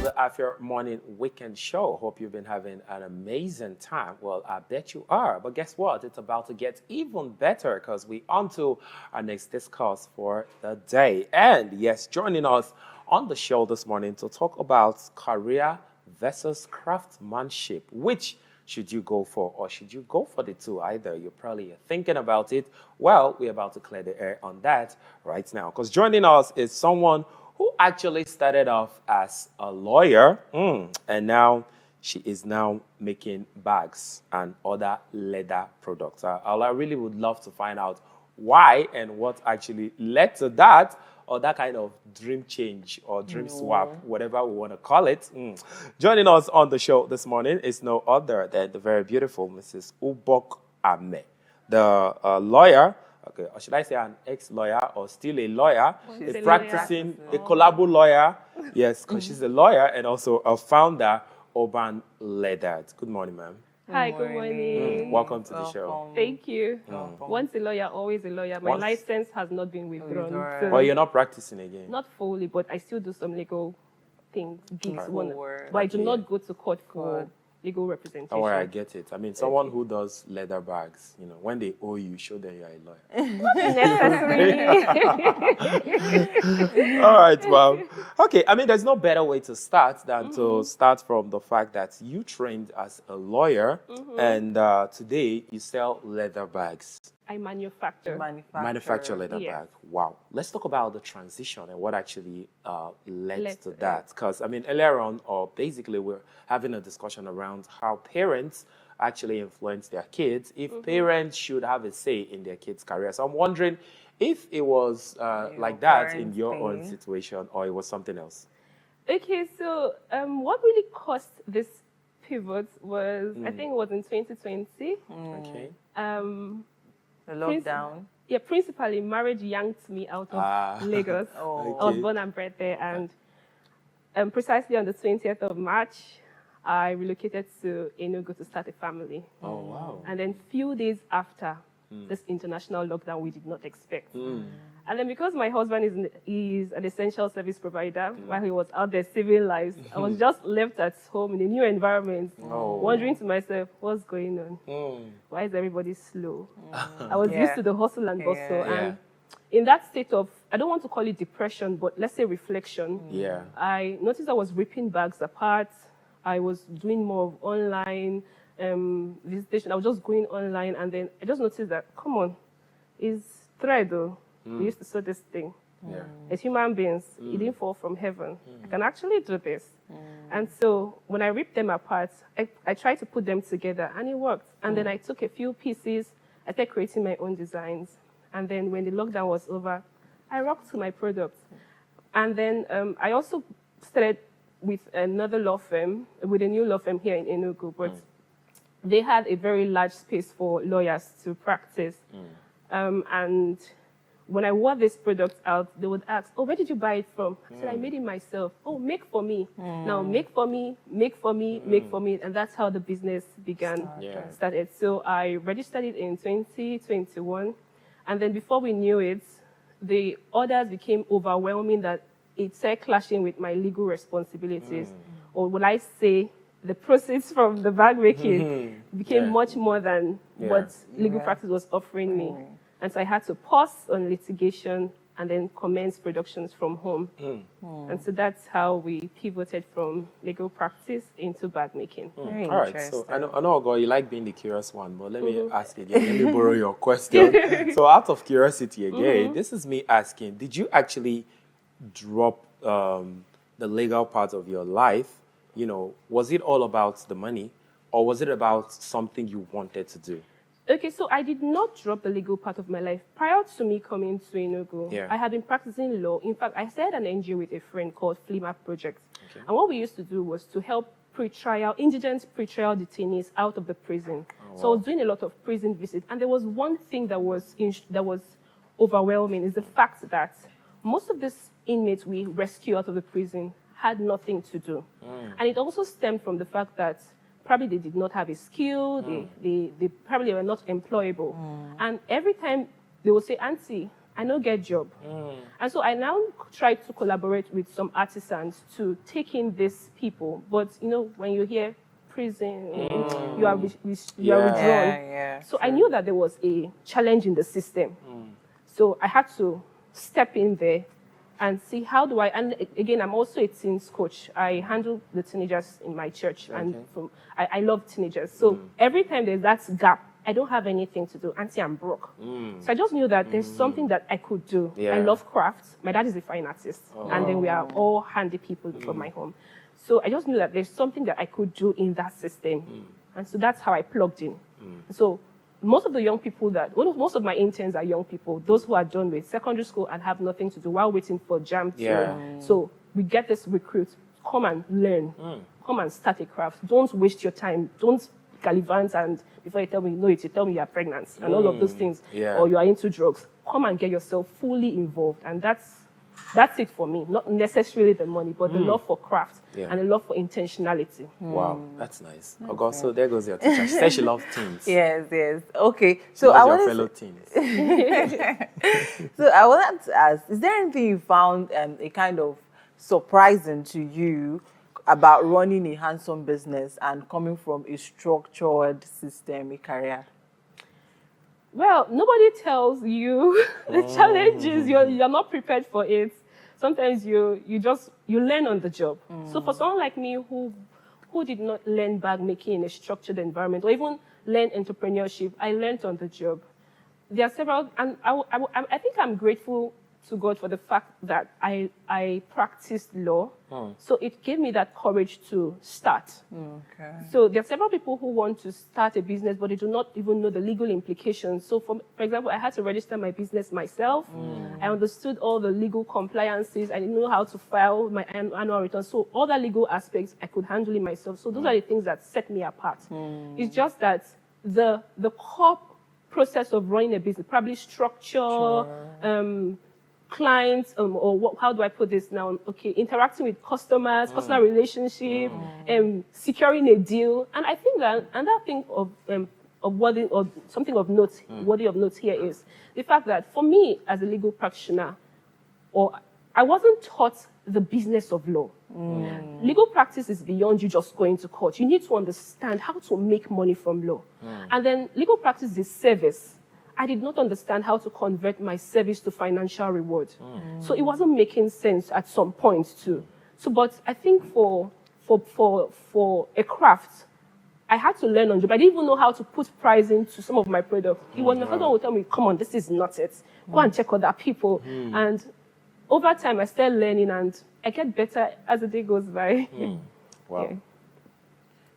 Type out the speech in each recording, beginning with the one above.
the Afia Morning Weekend Show. Hope you've been having an amazing time. Well, I bet you are. But guess what? It's about to get even better because we're on to our next discourse for the day. And yes, joining us on the show this morning to talk about career versus craftsmanship. Which should you go for, or should you go for the two? Either you're probably thinking about it. Well, we're about to clear the air on that right now. Because joining us is someone who actually started off as a lawyer, and now she is now making bags and other leather products. I really would love to find out why and what actually led to that, or that kind of dream change or dream swap, whatever we want to call it. Joining us on the show this morning is no other than the very beautiful Mrs. Ubok Ameh, the lawyer. Okay, or should I say an ex-lawyer or still a lawyer, a practicing, a collabo lawyer. Yes, because she's a lawyer and also a founder, Uban Leathered. Good morning, ma'am. Hi, good morning. Welcome to the show. Thank you. Once a lawyer, always a lawyer. My license has not been withdrawn. So Well, you're not practicing again. not fully, but I still do some legal things, gigs, Right. but I do not go to court for legal representation. Don't worry, I get it. I mean, someone who does leather bags, when they owe you, show them you're a lawyer. All right, well, okay. I mean, there's no better way to start than to start from the fact that you trained as a lawyer, and today you sell leather bags. I manufacture. Manufacture leather Yes. bag. Wow. Let's talk about the transition and what actually led to that. Because, I mean, earlier on, or basically, we're having a discussion around how parents actually influence their kids, if parents should have a say in their kids' career. So I'm wondering if it was like that in your own situation, or it was something else. Okay, so what really caused this pivot was, I think it was in 2020. Okay. The lockdown. Yeah, principally, marriage yanked me out of Lagos. I was born and bred there, and precisely on the 20th of March, I relocated to Enugu to start a family. Oh, wow. And then few days after this international lockdown, we did not expect. And then because my husband is an essential service provider, while he was out there saving lives, I was just left at home in a new environment, wondering to myself, what's going on? Why is everybody slow? I was used to the hustle and bustle. And in that state of, I don't want to call it depression, but let's say reflection, I noticed I was ripping bags apart. I was doing more of online visitation. I was just going online, and then I just noticed that, come on, it's thread though. We used to sew this thing. As human beings, it didn't fall from heaven. I can actually do this. And so when I ripped them apart, I tried to put them together, and it worked. And then I took a few pieces, I started creating my own designs. And then when the lockdown was over, I rocked my product. And then I also started with another law firm, with a new law firm here in Enugu, but they had a very large space for lawyers to practice. And when I wore this product out, they would ask, oh, where did you buy it from? I said, I made it myself. Oh, make for me. Now make for me, make for me, make for me. And that's how the business began, started. So I registered it in 2021. And then before we knew it, the orders became overwhelming that it started clashing with my legal responsibilities. Or would I say, the proceeds from the bag making became much more than what legal practice was offering me. And so I had to pause on litigation and then commence productions from home. And so that's how we pivoted from legal practice into bag making. All right, so I know, Ogo, you like being the curious one, but let me ask again. Let me borrow your question. So out of curiosity again, this is me asking, did you actually drop the legal part of your life? Was it all about the money, or was it about something you wanted to do? Okay, so I did not drop the legal part of my life. Prior to me coming to Enugu, I had been practicing law. In fact, I started an NGO with a friend called Flima Project. And what we used to do was to help indigent pre-trial detainees out of the prison. So I was doing a lot of prison visits. And there was one thing that was overwhelming, is the fact that most of these inmates we rescue out of the prison had nothing to do. And it also stemmed from the fact that probably they did not have a skill, they probably were not employable. And every time they would say, Auntie, I no get job. And so I now try to collaborate with some artisans to take in these people. But, you know, when you hear prison, you are withdrawn. Yeah, So I knew that there was a challenge in the system. So I had to step in there and see how do I, and again, I'm also a teens coach. I handle the teenagers in my church, and I love teenagers. So every time there's that gap, I don't have anything to do. Auntie, I'm broke. So I just knew that there's something that I could do. I love crafts. My dad is a fine artist, and then we are all handy people from my home. So I just knew that there's something that I could do in that system. And so that's how I plugged in. So most of the young people most of my interns are young people, those who are done with secondary school and have nothing to do while waiting for JAM. So we get this recruit, come and learn, come and start a craft. Don't waste your time. Don't gallivant and before you tell me, no, you tell me you're pregnant and all of those things, or you are into drugs. Come and get yourself fully involved. And that's it for me. Not necessarily the money, but the love for craft and the love for intentionality. Wow, that's nice. Okay. So there goes your teacher. She said she loves teens. Yes. Okay. So I want fellow teens. So I wanted to ask, is there anything you found a kind of surprising to you about running a hands-on business and coming from a structured system, a career? Well, nobody tells you the challenges. You're not prepared for it. Sometimes you learn on the job. So for someone like me who did not learn bag making in a structured environment or even learn entrepreneurship, I learned on the job. There are several, and I think I'm grateful to God for the fact that I practiced law. So it gave me that courage to start. Okay. So there are several people who want to start a business, but they do not even know the legal implications. So for example, I had to register my business myself. I understood all the legal compliances. I didn't know how to file my annual return. So all the legal aspects, I could handle it myself. So those are the things that set me apart. It's just that the core process of running a business, probably structure, clients, or how do I put this now? Okay, interacting with customers, customer relationship, securing a deal. And I think that another thing something of note, worthy of note here is the fact that for me as a legal practitioner, I wasn't taught the business of law. Legal practice is beyond you just going to court. You need to understand how to make money from law. And then legal practice is service. I did not understand how to convert my service to financial reward. So it wasn't making sense at some point too. So, but I think for a craft, I had to learn on job. I didn't even know how to put pricing to some of my products. It was my father who would tell me, come on, this is not it. Go and check other people. And over time, I started learning and I get better as the day goes by. Wow. Yeah.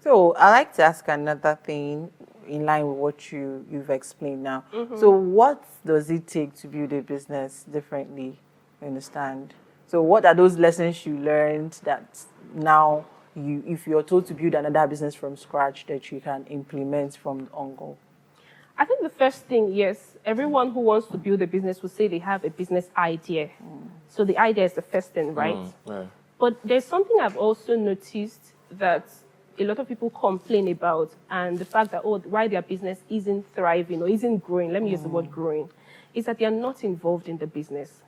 So I like to ask another thing in line with what you've explained now. So what does it take to build a business differently? You understand? So what are those lessons you learned that now if you're told to build another business from scratch, that you can implement from on-go? I think the first thing, yes, everyone who wants to build a business will say they have a business idea. So the idea is the first thing, right? But there's something I've also noticed that a lot of people complain about, and the fact that, why their business isn't thriving or isn't growing, let me use the word growing, is that they are not involved in the business.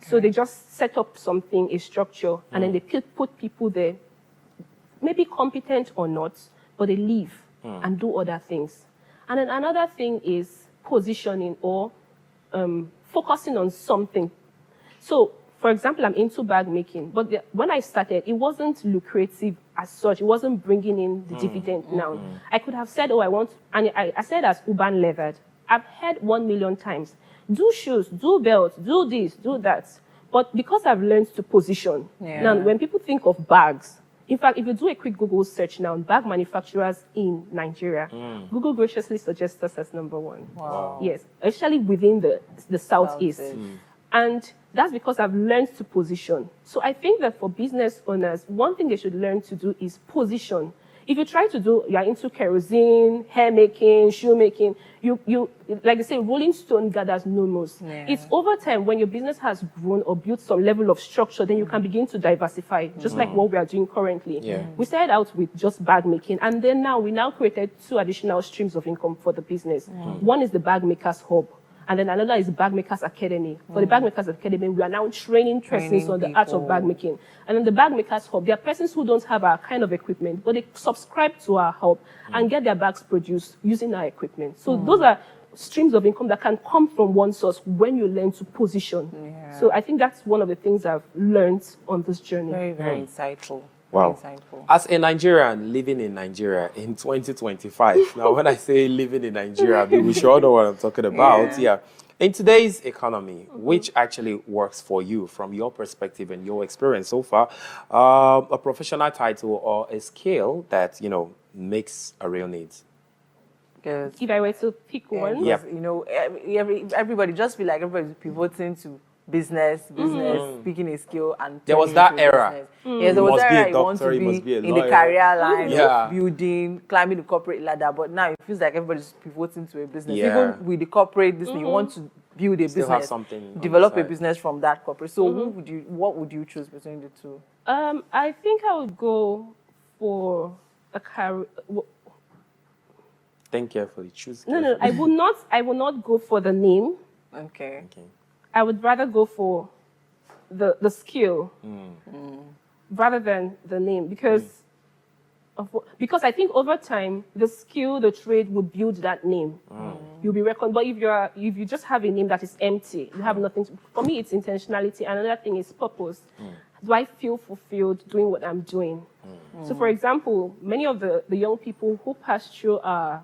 So they just set up something, a structure, and then they put people there, maybe competent or not, but they leave and do other things. And then another thing is positioning or focusing on something. So, for example, I'm into bag making, but when I started, it wasn't lucrative as such. It wasn't bringing in the dividend now. I could have said, I said as Uban Leathered. I've heard 1 million times, do shoes, do belts, do this, do that. But because I've learned to position, now when people think of bags, in fact, if you do a quick Google search now, bag manufacturers in Nigeria, Google graciously suggests us as number one. Wow. Yes, especially within the Southeast. And that's because I've learned to position. So I think that for business owners, one thing they should learn to do is position. If you try to you're into kerosene, hair making, shoe making, you like they say, rolling stone gathers no moss. It's over time when your business has grown or built some level of structure, then you can begin to diversify, just like what we are doing currently. We started out with just bag making, and then we now created 2 additional streams of income for the business. One is the bag makers hub. And then another is Bag Makers Academy. For the Bag Makers Academy, we are now training persons on the art of bag making. And then the Bag Makers Hub, there are persons who don't have our kind of equipment, but they subscribe to our hub and get their bags produced using our equipment. So those are streams of income that can come from one source when you learn to position. Yeah. So I think that's one of the things I've learned on this journey. Very, very insightful. Wow. Very insightful. As a Nigerian living in Nigeria in 2025, now when I say living in Nigeria, we should all know what I'm talking about. Yeah. In today's economy, which actually works for you from your perspective and your experience so far, a professional title or a skill that, you know, makes a real need? If I were to pick one, you know, everybody just feel like everybody's pivoting to business, picking a skill, and there was that era. Yeah, there was that era. You want to be in the career line, of building, climbing the corporate ladder. But now it feels like everybody's pivoting to a business. Even with the corporate, this thing, you want to build a business, develop a business from that corporate. So, what would you choose between the two? I think I would go for a career. Think carefully. Choose. No, I will not go for the name. Okay. I would rather go for the skill rather than the name because I think over time the skill, the trade would build that name. You'll be reckoned. But if you just have a name that is empty, you have nothing. For me, it's intentionality. Another thing is purpose. Do I feel fulfilled doing what I'm doing? So, for example, many of the young people who pass through our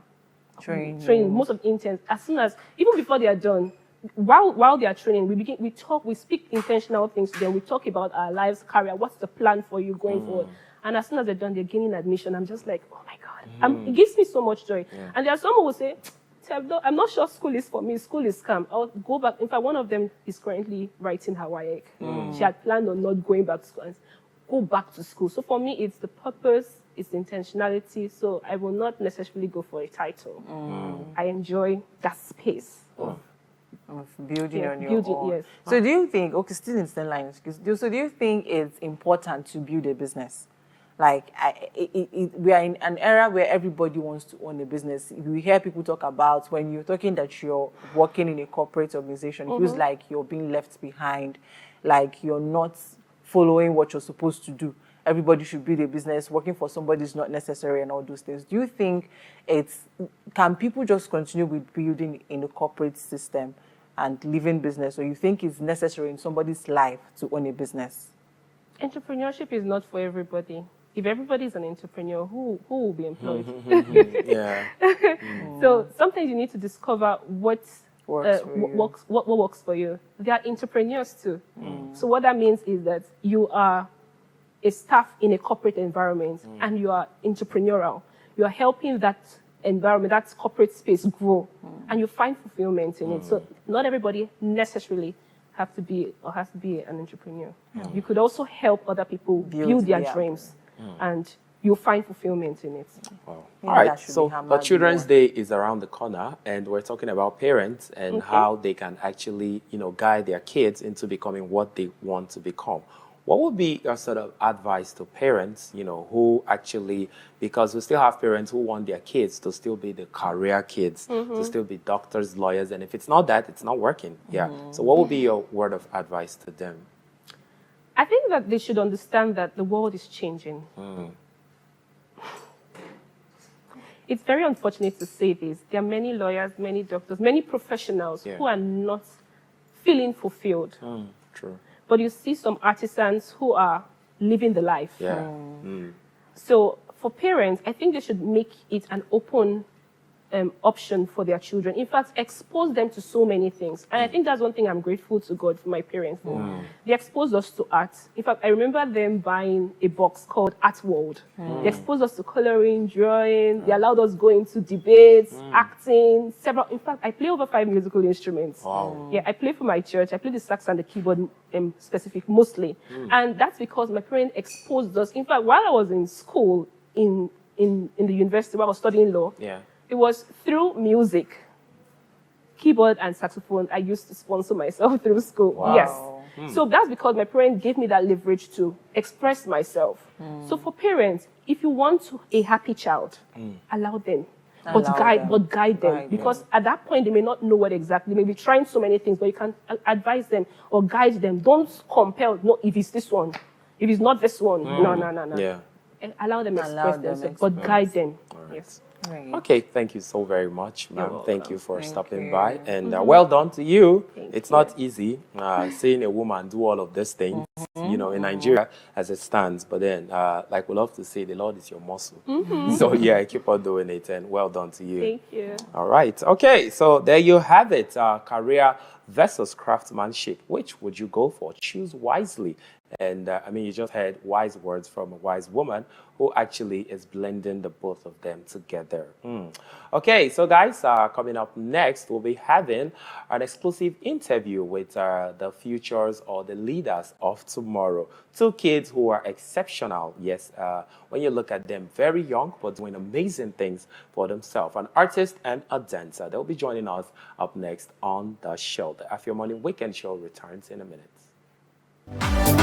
training, most of interns, as soon as even before they are done. While they are training, we speak intentional things to them. We talk about our lives, career, what's the plan for you going forward. And as soon as they're done, they're gaining admission. I'm just like, oh my God. It gives me so much joy. Yeah. And there are some who will say, I'm not sure school is for me. School is scam. I'll go back. In fact, one of them is currently writing her WAEC. She had planned on not going back to school. Go back to school. So for me, it's the purpose, it's the intentionality. So I will not necessarily go for a title. I enjoy that space of building on your own. Yes. So do you think, still in the lines, so do you think it's important to build a business? Like, we are in an era where everybody wants to own a business. We hear people talk about when you're talking that you're working in a corporate organization, it feels like you're being left behind, like you're not following what you're supposed to do. Everybody should build a business. Working for somebody is not necessary and all those things. Do you think can people just continue with building in the corporate system and living business, or you think it's necessary in somebody's life to own a business? Entrepreneurship is not for everybody. If everybody is an entrepreneur, who will be employed? So sometimes you need to discover what works for you. There are entrepreneurs too. So what that means is that you are a staff in a corporate environment and you are entrepreneurial. You are helping that environment, that corporate space grow, and you find fulfillment in it. So not everybody necessarily has to be an entrepreneur. You could also help other people build their dreams, and you'll find fulfillment in it. Wow. All right, so the Children's Day is around the corner, and we're talking about parents and how they can actually, guide their kids into becoming what they want to become. What would be your sort of advice to parents, who actually, because we still have parents who want their kids to still be the career kids, to still be doctors, lawyers, and if it's not that, it's not working. Yeah. So what would be your word of advice to them? I think that they should understand that the world is changing. It's very unfortunate to say this. There are many lawyers, many doctors, many professionals who are not feeling fulfilled. True. But you see some artisans who are living the life. Yeah. So for parents, I think they should make it an open option for their children. In fact, expose them to so many things. And I think that's one thing I'm grateful to God for my parents. They exposed us to art. In fact, I remember them buying a box called Art World. They exposed us to coloring, drawing. They allowed us go into debates, acting, several. In fact, I play over 5 musical instruments. Wow. Yeah, I play for my church. I play the sax and the keyboard specific mostly. And that's because my parents exposed us. In fact, while I was in school, in the university where I was studying law, it was through music, keyboard and saxophone, I used to sponsor myself through school. Wow. Yes. So that's because my parents gave me that leverage to express myself. So for parents, if you want a happy child, allow them. but guide them. Because at that point, they may not know what exactly. They may be trying so many things, but you can advise them or guide them. Don't compel, no, if it's this one. If it's not this one, no. Yeah. And allow them express themselves, but guide them. Right. Yes. Right. Okay, thank you so very much, ma'am. Thank you for stopping you. by. And well done to you. It's you. not easy seeing a woman do all of these things, you know, in Nigeria as it stands. But then, like we love to say, the Lord is your muscle. So, yeah, keep on doing it. And well done to you. Thank you. All right. Okay, so there you have it. Career versus craftsmanship. Which would you go for? Choose wisely. And I mean, you just heard wise words from a wise woman who actually is blending the both of them together. Okay, so guys, coming up next, we'll be having an exclusive interview with the futures or the leaders of tomorrow. Two kids who are exceptional. Yes, when you look at them, very young, but doing amazing things for themselves. An artist and a dancer. They'll be joining us up next on the show. The Afia Morning Weekend Show returns in a minute.